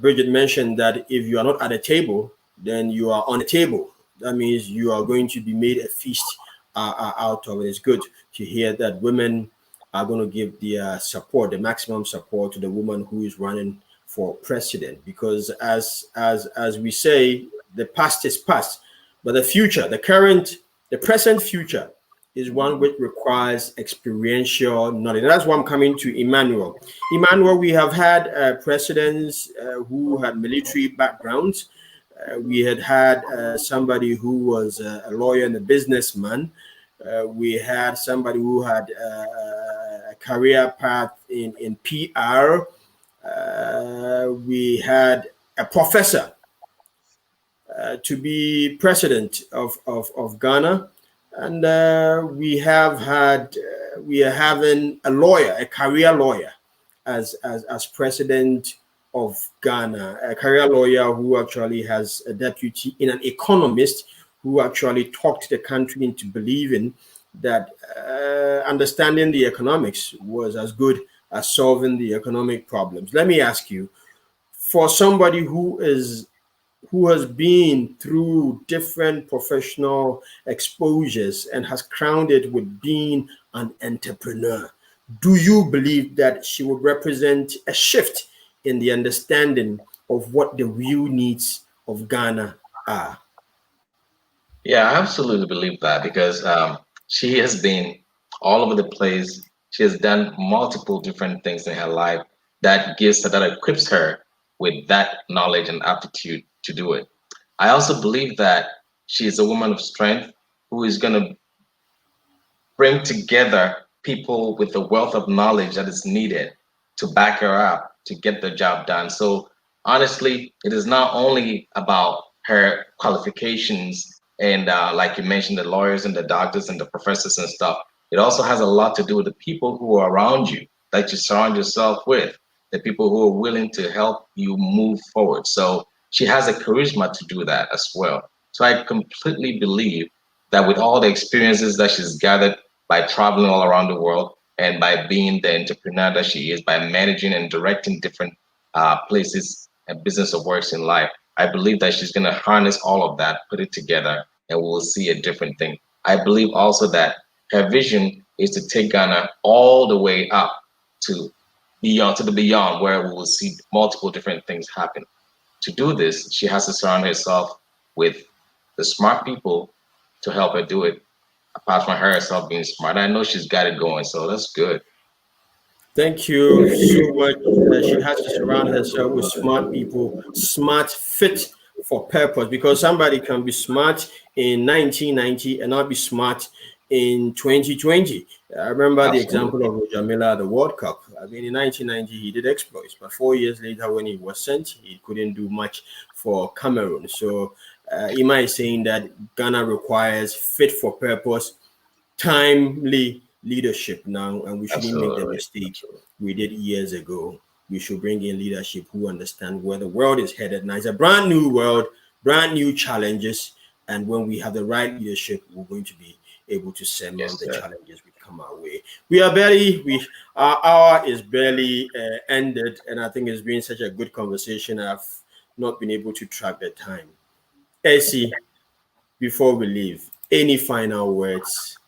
Brigitte mentioned that if you are not at the table, then you are on the table. That means you are going to be made a feast out of it. It's good to hear that women are going to give their support, the maximum support to the woman who is running for president. Because as we say, the past is past, but the future, the present future is one which requires experiential knowledge. And that's why I'm coming to Emmanuel. Emmanuel, we have had presidents who had military backgrounds. We had somebody who was a lawyer and a businessman. We had somebody who had a career path in PR. We had a professor to be president of Ghana. And we are having a lawyer, a career lawyer, as president of Ghana, a career lawyer who actually has a deputy in an economist who actually talked the country into believing that understanding the economics was as good as solving the economic problems. Let me ask you, for somebody who has been through different professional exposures and has crowned it with being an entrepreneur, do you believe that she would represent a shift in the understanding of what the real needs of Ghana are? Yeah, I absolutely believe that because she has been all over the place. She has done multiple different things in her life that equips her with that knowledge and aptitude to do it. I also believe that she is a woman of strength who is going to bring together people with the wealth of knowledge that is needed to back her up to get the job done. So honestly, it is not only about her qualifications and like you mentioned, the lawyers and the doctors and the professors and stuff. It also has a lot to do with the people who are around you that you surround yourself with, the people who are willing to help you move forward. So she has a charisma to do that as well. So I completely believe that with all the experiences that she's gathered by traveling all around the world and by being the entrepreneur that she is, by managing and directing different places and business of works in life, I believe that she's going to harness all of that, put it together, and we'll see a different thing. I believe also that her vision is to take Ghana all the way up to the beyond, where we will see multiple different things happen. To do this, she has to surround herself with the smart people to help her do it. Apart from herself being smart, I know she's got it going, so that's good. Thank you so much. She has to surround herself with smart people, smart, fit for purpose, because somebody can be smart in 1990 and not be smart in 2020. I remember the example of Roger Miller at the World Cup. I mean, in 1990, he did exploits, but 4 years later, when he was sent, he couldn't do much for Cameroon. So, Ima is saying that Ghana requires fit for purpose, timely leadership now, and we shouldn't make the mistake we did years ago. We should bring in leadership who understand where the world is headed. Now it's a brand new world, brand new challenges, and when we have the right leadership, we're going to be able to surmount the challenges which come our way. Our hour is barely ended, and I think it's been such a good conversation. I've not been able to track the time. Essie, before we leave, any final words?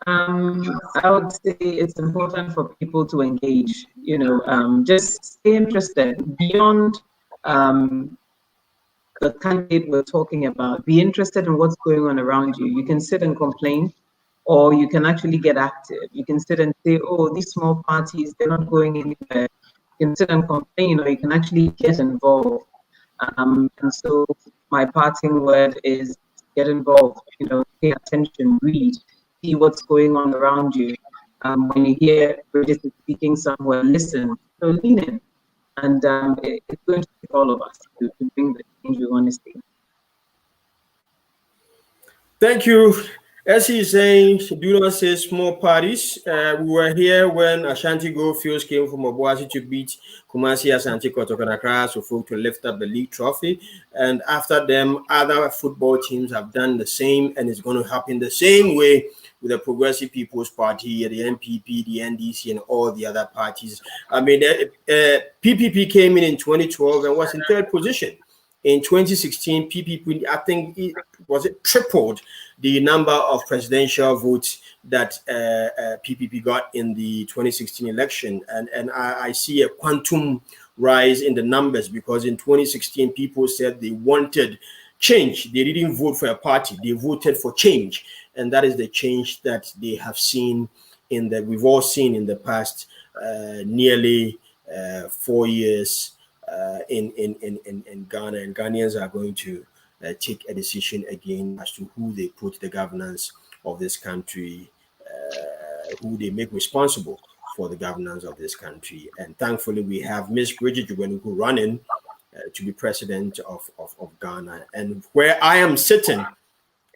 I would say it's important for people to engage, just stay interested beyond the candidate we're talking about. Be interested in what's going on around you. You can sit and complain, or you can actually get active. You can sit and say, oh, these small parties, they're not going anywhere. You can sit and complain, or you can actually get involved. And so my parting word is get involved, pay attention, read, see what's going on around you. When you hear Brigitte speaking somewhere, listen, so lean in. And it's going to take all of us to bring the change we want to see. Thank you. As he's saying, do not say small parties. We were here when Ashanti Goldfields came from Obuasi to beat Kumasi Asante Kotoko so folk to lift up the league trophy. And after them, other football teams have done the same, and it's going to happen the same way with the Progressive People's Party, the NPP, the NDC, and all the other parties. I mean, PPP came in 2012 and was in third position. In 2016, PPP, I think it tripled the number of presidential votes that PPP got in the 2016 election. And I see a quantum rise in the numbers, because in 2016, people said they wanted change. They didn't vote for a party. They voted for change. And that is the change that they have seen we've all seen in the past nearly 4 years in Ghana. And Ghanaians are going to take a decision again as to who they put the governance of this country, who they make responsible for the governance of this country. And thankfully, we have Ms. Brigitte Dzogbenuku running to be president of Ghana. And where I am sitting,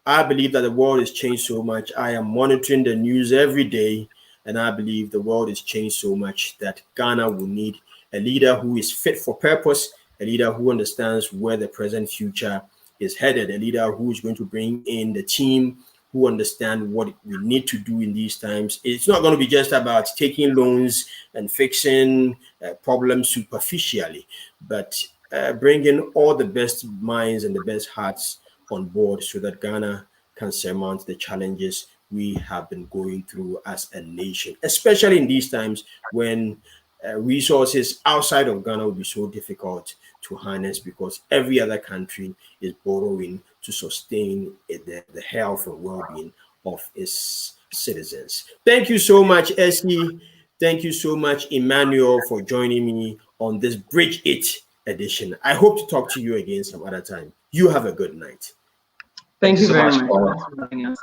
I believe that the world has changed so much. I am monitoring the news every day, and I believe the world has changed so much that Ghana will need a leader who is fit for purpose, a leader who understands where the present future is headed, a leader who is going to bring in the team who understand what we need to do in these times. It's not going to be just about taking loans and fixing problems superficially, but bringing all the best minds and the best hearts on board so that Ghana can surmount the challenges we have been going through as a nation, especially in these times when resources outside of Ghana will be so difficult to harness, because every other country is borrowing to sustain the health and well-being of its citizens. Thank you so much, Essie. Thank you so much, Emmanuel, for joining me on this Bridge It edition. I hope to talk to you again some other time. You have a good night. Thank you very much.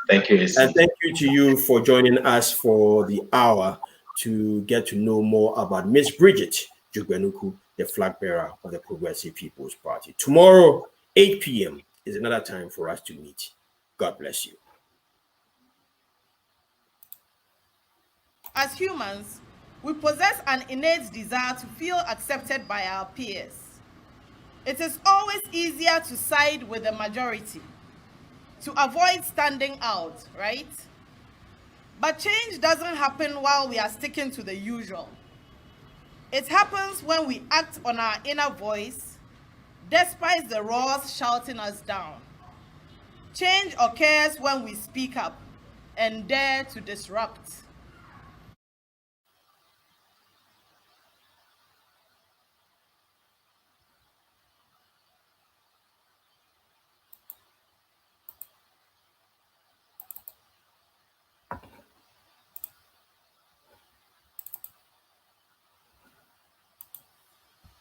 Thank you. And thank you to you for joining us for the hour to get to know more about Miss Brigitte Dzogbenuku, the flag bearer of the Progressive People's Party. Tomorrow, 8 p.m. is another time for us to meet. God bless you. As humans, we possess an innate desire to feel accepted by our peers. It is always easier to side with the majority. to avoid standing out, right? But change doesn't happen while we are sticking to the usual. It happens when we act on our inner voice, despite the roars shouting us down. Change occurs when we speak up and dare to disrupt.